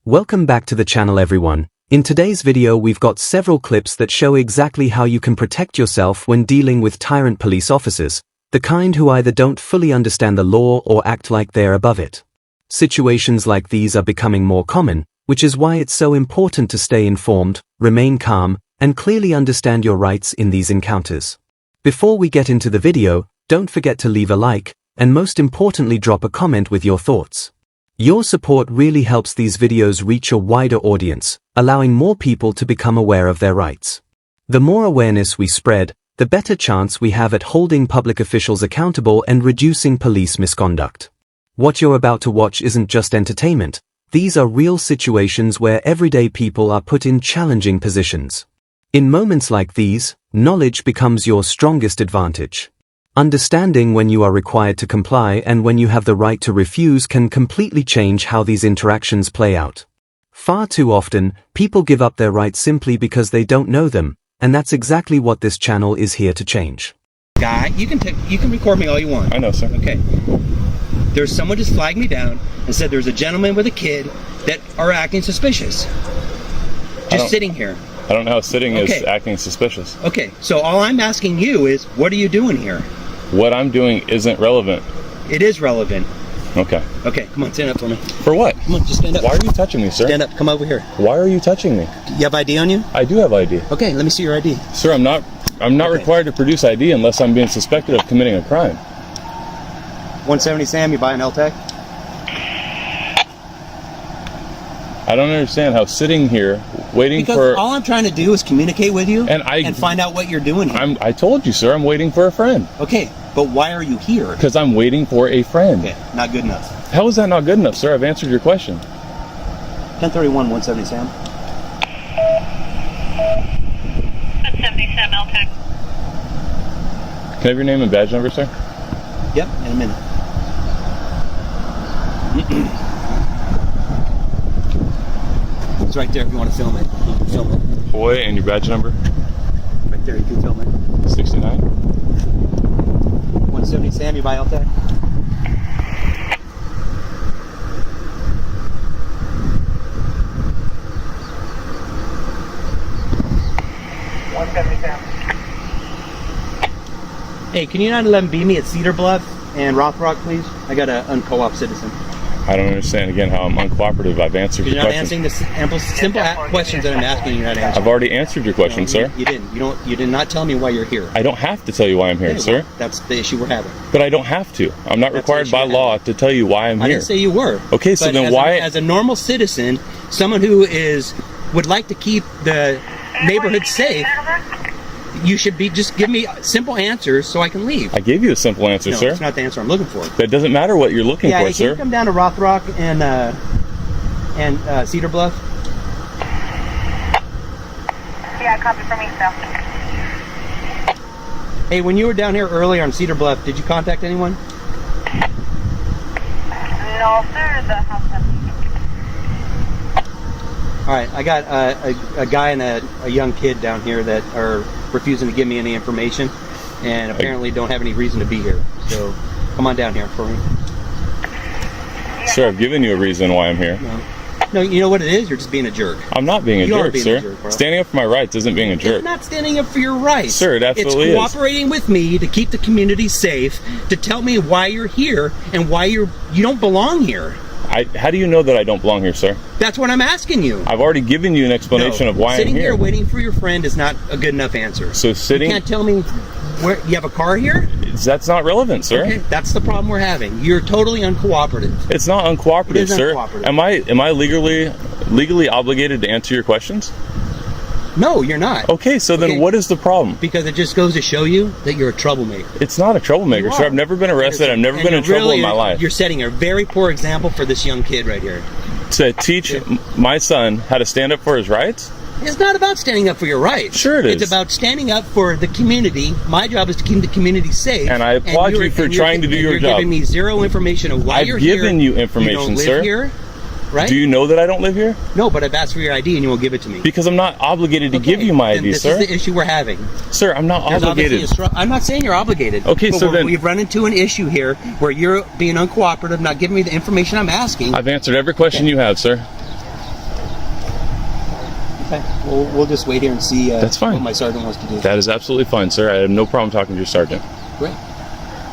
Welcome back to the channel, everyone. In today's video we've got several clips that show exactly how you can protect yourself when dealing with tyrant police officers, the kind who either don't fully understand the law or act like they're above it. Situations like these are becoming more common, which is why it's so important to stay informed, remain calm, and clearly understand your rights in these encounters. Before we get into the video, don't forget to leave a like, and most importantly drop a comment with your thoughts. Your support really helps these videos reach a wider audience, allowing more people to become aware of their rights. The more awareness we spread, the better chance we have at holding public officials accountable and reducing police misconduct. What you're about to watch isn't just entertainment. These are real situations where everyday people are put in challenging positions. In moments like these, knowledge becomes your strongest advantage. Understanding when you are required to comply and when you have the right to refuse can completely change how these interactions play out. Far too often, people give up their rights simply because they don't know them, and that's exactly what this channel is here to change. Guy, you can record me all you want. I know, sir. Okay. There's someone just flagged me down and said there's a gentleman with a kid that are acting suspicious. Just sitting here. I don't know how sitting is acting suspicious. Okay, so all I'm asking you is, what are you doing here? What I'm doing isn't relevant. It is relevant. Okay. Okay, come on, stand up for me. For what? Come on, just stand up. Why are you touching me, sir? Stand up, come over here. Why are you touching me? You have ID on you? I do have ID. Okay, let me see your ID. Sir, I'm not required to produce ID unless I'm being suspected of committing a crime. 170 Sam, you buy an LTEC? I don't understand how sitting here waiting because all I'm trying to do is communicate with you and find out what you're doing here. I told you, sir, I'm waiting for a friend. Okay, but why are you here? Because I'm waiting for a friend. Okay, not good enough. How is that not good enough, sir? I've answered your question. 1031, 170 Sam. 170 Sam, LTEC. Can I have your name and badge number, sir? Yep, in a minute. It's right there if you want to film it. You can film it. Boy, and your badge number? Right there, you can film it. 69. 170 Sam, you buy LTEC? Hey, can you 911 beat me at Cedar Bluff and Rothrock, please? I got an unco-op citizen. I don't understand again how I'm uncooperative. I've answered your question. You're not answering the simple questions that I'm asking you. You're not answering. I've already answered your question, no, sir. You didn't. You did not tell me why you're here. I don't have to tell you why I'm here, okay, sir. Well, that's the issue we're having. But I don't have to. I'm not required by law to tell you why I'm here. I didn't say you were. Okay, so then why? As a normal citizen, someone who would like to keep the neighborhood safe, you should just give me simple answers so I can leave. I gave you a simple answer, no, sir. That's not the answer I'm looking for. That doesn't matter what you're looking for, sir. Yeah, can you come down to Rothrock and Cedar Bluff? Yeah, copy for me, so. Hey, when you were down here earlier on Cedar Bluff, did you contact anyone? No, sir, the house empty. All right, I got a guy and a young kid down here that are refusing to give me any information and apparently don't have any reason to be here. So come on down here for me. Sir, I've given you a reason why I'm here. No, you know what it is? You're just being a jerk. I'm not being a jerk, sir. Standing up for my rights isn't being a jerk. It's not standing up for your rights. Sir, it absolutely is. It's cooperating with me to keep the community safe, to tell me why you're here and why you don't belong here. How do you know that I don't belong here, sir? That's what I'm asking you. I've already given you an explanation of why I'm here. Sitting here waiting for your friend is not a good enough answer. So sitting... You can't tell me where you have a car here? That's not relevant, sir. Okay, that's the problem we're having. You're totally uncooperative. It's not uncooperative, it is sir. Uncooperative. Am I legally obligated to answer your questions? No, you're not. Okay, so then what is the problem? Because it just goes to show you that you're a troublemaker. It's not a troublemaker, sir. I've never been arrested. I've never been in trouble in my life. You're setting a very poor example for this young kid right here. To teach my son how to stand up for his rights? It's not about standing up for your rights. Sure it is. It's about standing up for the community. My job is to keep the community safe. And I applaud you for trying to do your job. You're giving me zero information of why you're here. I've given you information, sir. You don't live here, right? Do you know that I don't live here? No, but I've asked for your ID and you won't give it to me. Because I'm not obligated to give you my ID, sir. This is the issue we're having. Sir, I'm not obligated. I'm not saying you're obligated. Okay, so then... We've run into an issue here where you're being uncooperative, not giving me the information I'm asking. I've answered every question you have, sir. Okay. We'll just wait here and see That's fine. what my sergeant wants to do. That is absolutely fine, sir. I have no problem talking to your sergeant. Great.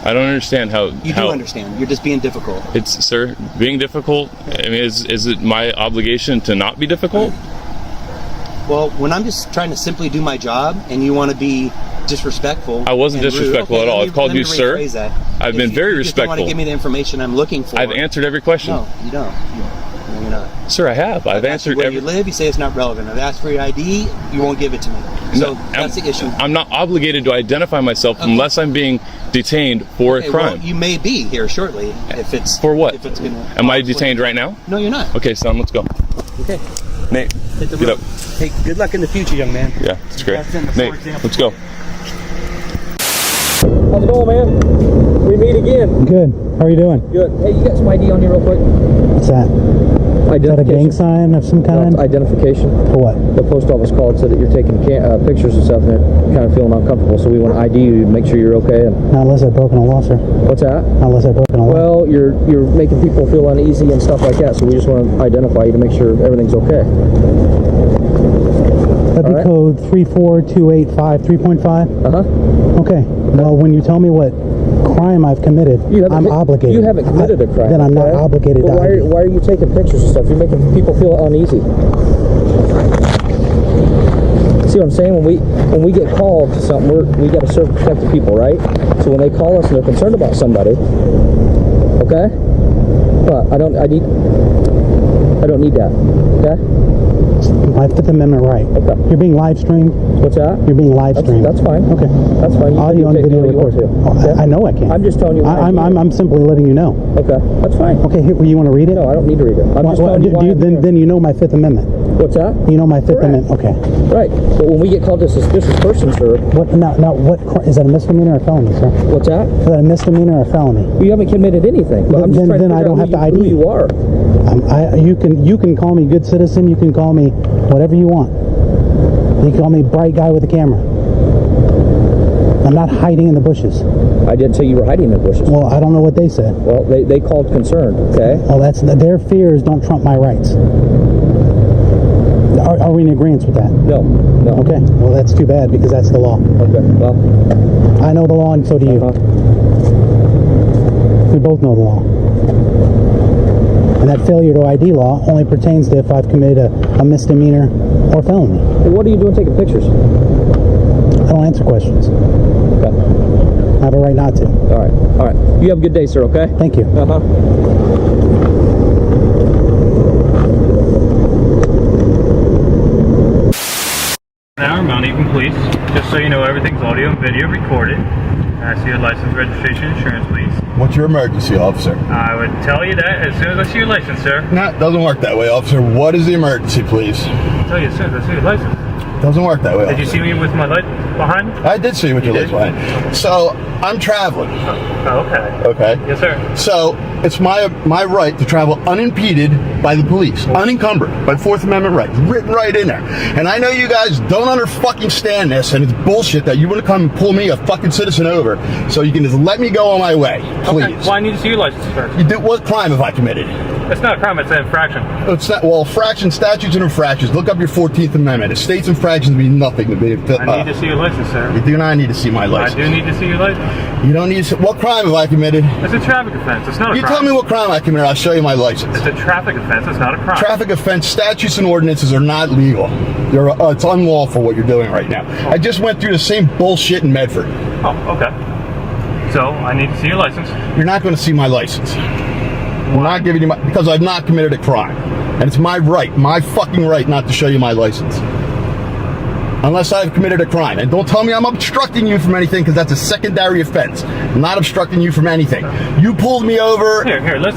I don't understand how... You do understand. You're just being difficult. It's, sir, being difficult, I mean, is it my obligation to not be difficult? Well, when I'm just trying to simply do my job and you want to be disrespectful... I wasn't disrespectful at all. I've called you sir. I've been very respectful. You just don't want to give me the information I'm looking for. I've answered every question. No, you don't. No, you're not. Sir, I have. I've answered where every... you live, you say it's not relevant. I've asked for your ID, you won't give it to me. So that's the issue. I'm not obligated to identify myself unless I'm being detained for a crime. Well, you may be here shortly if it's... For what? If it's gonna, Am I detained right now? No, you're not. Okay, son, let's go. Okay. Nate, Hit the get road. up. Hey, good luck in the future, young man. Yeah, it's great. That's in the Nate, example. let's go. How's it going, man? We meet again. Good. How are you doing? Good. Hey, you got some ID on you real quick? What's that? Is that a gang sign of some No, kind? it's identification. For what? The post office called, said that you're taking pictures and stuff, and they're kind of feeling uncomfortable, so we want to ID you to make sure you're okay. And Not unless I've broken a law, sir. what's that? Not unless I've broken a law. Well, you're making people feel uneasy and stuff like that, so we just want to identify you to make sure everything's okay. That'd be All right. code 34285 3.5? Uh-huh. Okay. Well, when you tell me what crime I've committed, I'm obligated. You haven't committed a crime. Then I'm not okay? obligated But to ID. why are you taking pictures and stuff? You're making people feel uneasy. See what I'm saying? When we get called to something, we got to serve protected people, right? So when they call us and they're concerned about somebody, okay? But I don't need that, okay? My Fifth Amendment right. Okay. You're being live streamed. What's that? You're being live streamed. That's fine. Okay. That's fine. You Audio and can video take it recorded. you want to. I know I can. I'm just telling you. I'm simply letting you know. Okay. That's fine. Okay. Here, you want to read it? No, I don't need to read it. I'm just telling you why I'm here. Then you know my Fifth Amendment. What's that? You know my Fifth Correct. Amendment. Okay. Right. But when we get called a suspicious person, sir. What? Now, what? Is that a misdemeanor or a felony, sir? What's that? Is that a misdemeanor or a felony? You haven't committed anything. But I'm just trying to I figure don't out have to ID who you are. You can call me good citizen. You can call me whatever you want. You can call me bright guy with a camera. I'm not hiding in the bushes. I didn't say you were hiding in the bushes. Well, I don't know what they said. Well, they called concerned, okay? Well, that's their fears don't trump my rights. Are we in agreement with that? No. Okay. Well, that's too bad because that's the law. Okay, well. I know the law and so do you. We both know the law. And that failure to ID law only pertains to if I've committed a misdemeanor or felony. Well, what are you doing taking pictures? I don't answer questions. Okay. I have a right not to. All right. You have a good day, sir, okay? Thank you. Our Mount Even Police. Just so you know, everything's audio and video recorded. I see your license, registration, insurance, please. What's your emergency, officer? I would tell you that as soon as I see your license, sir. No, it doesn't work that way, officer. What is the emergency, please? I'll tell you as soon as I see your license. Doesn't work that way, Did you see me with my light behind? I did see you with your lights did? behind. So, I'm traveling. Oh, okay. Okay? Yes, sir. So, it's my right to travel unimpeded by the police. Unencumbered by Fourth Amendment rights. Written right in there. And I know you guys don't fucking stand this, and it's bullshit that you want to come and pull me, a fucking citizen, over, so you can just let me go on my way. Please. Okay. Well, I need to see your license first. You did, what crime have I committed? It's not a crime, it's an infraction. It's not, well, statutes and infractions. Look up your 14th Amendment. It states infractions mean nothing to me. I need to see your license, sir. You do not need to see my license. I do need to see your license. You don't need to see. What crime have I committed? It's a traffic offense. It's not a You crime. tell me what crime I committed, I'll show you my license. It's a traffic offense. It's not a crime. Traffic offense statutes and ordinances are not legal. It's unlawful what you're doing right now. I just went through the same bullshit in Medford. Oh, okay. So, I need to see your license. You're not going to see my license. I'm not giving you because I've not committed a crime. And it's my right, my fucking right not to show you my license. Unless I've committed a crime. And don't tell me I'm obstructing you from anything, because that's a secondary offense. I'm not obstructing you from anything. You pulled me over.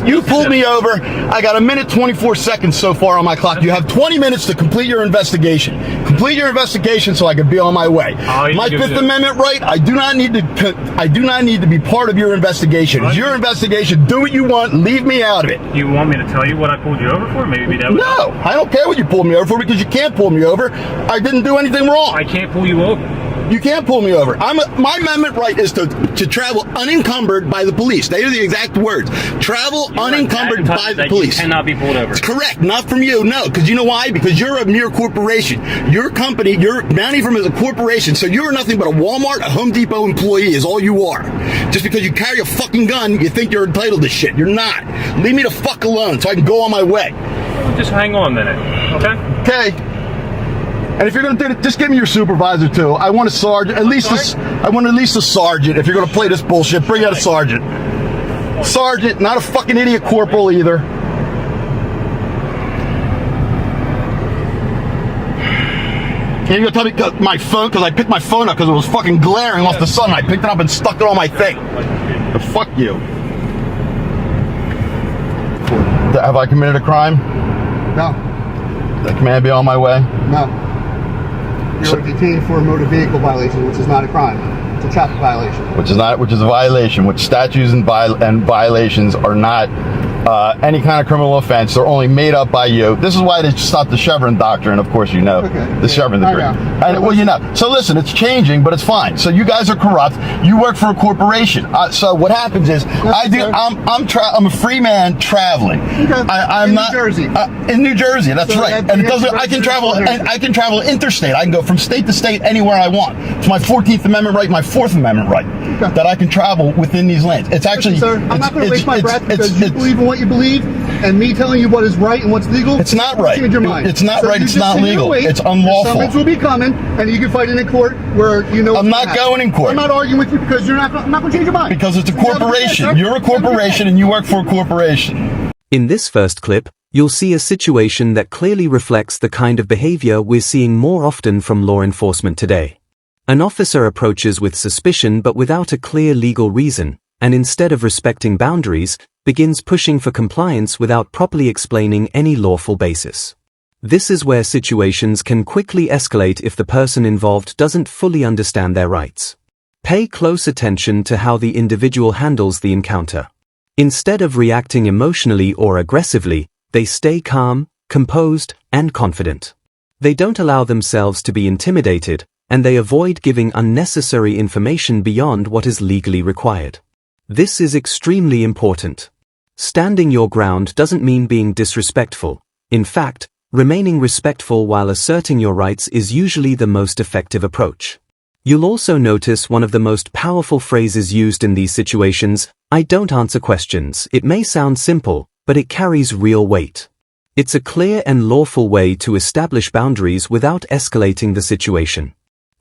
You pulled me over. I got 1 minute 24 seconds so far on my clock. You have 20 minutes to complete your investigation. Complete your investigation so I can be on my way. My Fifth Amendment right, I do not need to be part of your investigation. It's your investigation. Do what you want. Leave me out of it. You want me to tell you what I pulled you over for? Maybe that would No, I don't care what you pulled me over for, because you can't pull me over. I didn't do anything wrong. I can't pull you over. You can't pull me over. My amendment right is to travel unencumbered by the police. They are the exact words. Travel unencumbered by the police. You cannot be pulled over. It's correct. Not from you. No. Because you know why? Because you're a mere corporation. Your company, your Bounty Firm is a corporation. So you're nothing but a Walmart, a Home Depot employee is all you are. Just because you carry a fucking gun, you think you're entitled to shit. You're not. Leave me the fuck alone so I can go on my way. Just hang on a minute, okay? Okay. And if you're going to do it, just give me your supervisor too. I want a sergeant, I want at least a sergeant. If you're going to play this bullshit, bring out a sergeant. Sergeant, not a fucking idiot corporal either. Can you go tell me my phone, because I picked my phone up because it was fucking glaring off the sun. I picked it up and stuck it on my thing. But fuck you. Have I committed a crime? No. May I be on my way? No. You're detained for a motor vehicle violation, which is not a crime. It's a traffic violation. Which is a violation. Which statutes and violations are not any kind of criminal offense. They're only made up by you. This is why they stopped the Chevron doctrine. Of course, you know the Chevron doctrine. Well, you know. So listen, it's changing, but it's fine. So you guys are corrupt. You work for a corporation. So what happens is, I'm a free man traveling. I'm not New Jersey. In New Jersey, that's so right. And it doesn't. I can travel. I can travel interstate. I can go from state to state anywhere I want. It's my 14th Amendment right, my 4th Amendment right, that I can travel within these lanes. It's actually. Sir, I'm not going to waste my breath because you believe in what you believe, and me telling you what is right and what's legal. It's not right. Change your mind. It's not right. It's not legal. It's unlawful. Summons will be coming, and you can fight it in court where you know. I'm not going in court. I'm not arguing with you because you're not. I'm not going to change your mind. Because it's a corporation. You're a corporation, and you work for a corporation. In this first clip, you'll see a situation that clearly reflects the kind of behavior we're seeing more often from law enforcement today. An officer approaches with suspicion but without a clear legal reason, and instead of respecting boundaries, begins pushing for compliance without properly explaining any lawful basis. This is where situations can quickly escalate if the person involved doesn't fully understand their rights. Pay close attention to how the individual handles the encounter. Instead of reacting emotionally or aggressively, they stay calm, composed, and confident. They don't allow themselves to be intimidated, and they avoid giving unnecessary information beyond what is legally required. This is extremely important. Standing your ground doesn't mean being disrespectful. In fact, remaining respectful while asserting your rights is usually the most effective approach. You'll also notice one of the most powerful phrases used in these situations: "I don't answer questions." It may sound simple, but it carries real weight. It's a clear and lawful way to establish boundaries without escalating the situation.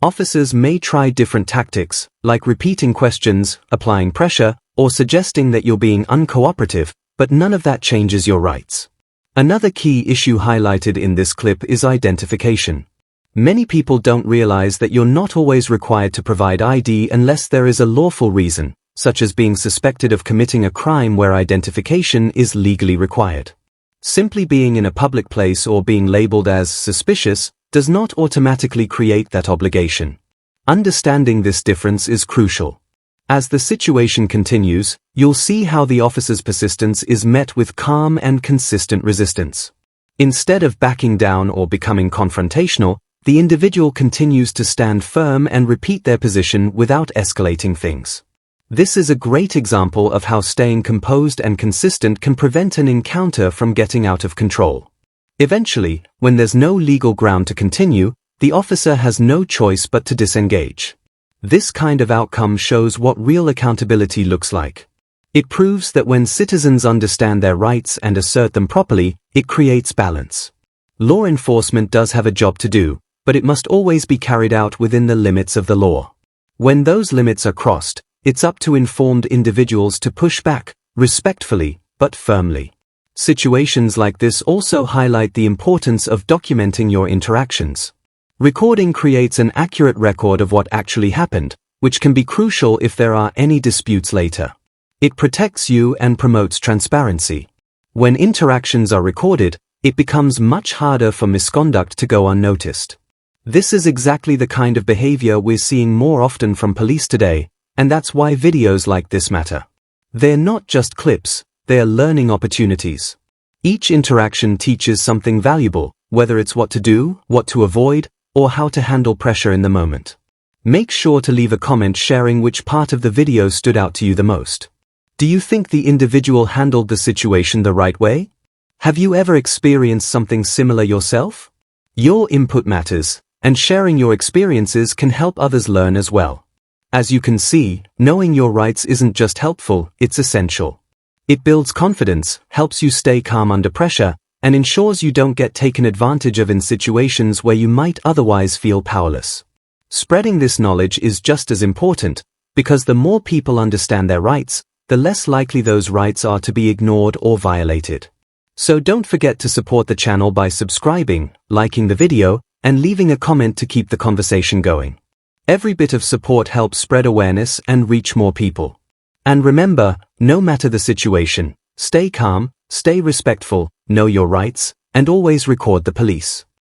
Officers may try different tactics, like repeating questions, applying pressure, or suggesting that you're being uncooperative, but none of that changes your rights. Another key issue highlighted in this clip is identification. Many people don't realize that you're not always required to provide ID unless there is a lawful reason, such as being suspected of committing a crime where identification is legally required. Simply being in a public place or being labeled as suspicious does not automatically create that obligation. Understanding this difference is crucial. As the situation continues, you'll see how the officer's persistence is met with calm and consistent resistance. Instead of backing down or becoming confrontational, the individual continues to stand firm and repeat their position without escalating things. This is a great example of how staying composed and consistent can prevent an encounter from getting out of control. Eventually, when there's no legal ground to continue, the officer has no choice but to disengage. This kind of outcome shows what real accountability looks like. It proves that when citizens understand their rights and assert them properly, it creates balance. Law enforcement does have a job to do, but it must always be carried out within the limits of the law. When those limits are crossed, it's up to informed individuals to push back, respectfully, but firmly. Situations like this also highlight the importance of documenting your interactions. Recording creates an accurate record of what actually happened, which can be crucial if there are any disputes later. It protects you and promotes transparency. When interactions are recorded, it becomes much harder for misconduct to go unnoticed. This is exactly the kind of behavior we're seeing more often from police today, and that's why videos like this matter. They're not just clips, they're learning opportunities. Each interaction teaches something valuable, whether it's what to do, what to avoid, or how to handle pressure in the moment. Make sure to leave a comment sharing which part of the video stood out to you the most. Do you think the individual handled the situation the right way? Have you ever experienced something similar yourself? Your input matters, and sharing your experiences can help others learn as well. As you can see, knowing your rights isn't just helpful, it's essential. It builds confidence, helps you stay calm under pressure, and ensures you don't get taken advantage of in situations where you might otherwise feel powerless. Spreading this knowledge is just as important, because the more people understand their rights, the less likely those rights are to be ignored or violated. So don't forget to support the channel by subscribing, liking the video, and leaving a comment to keep the conversation going. Every bit of support helps spread awareness and reach more people. And remember, no matter the situation, stay calm, stay respectful, know your rights, and always record the police.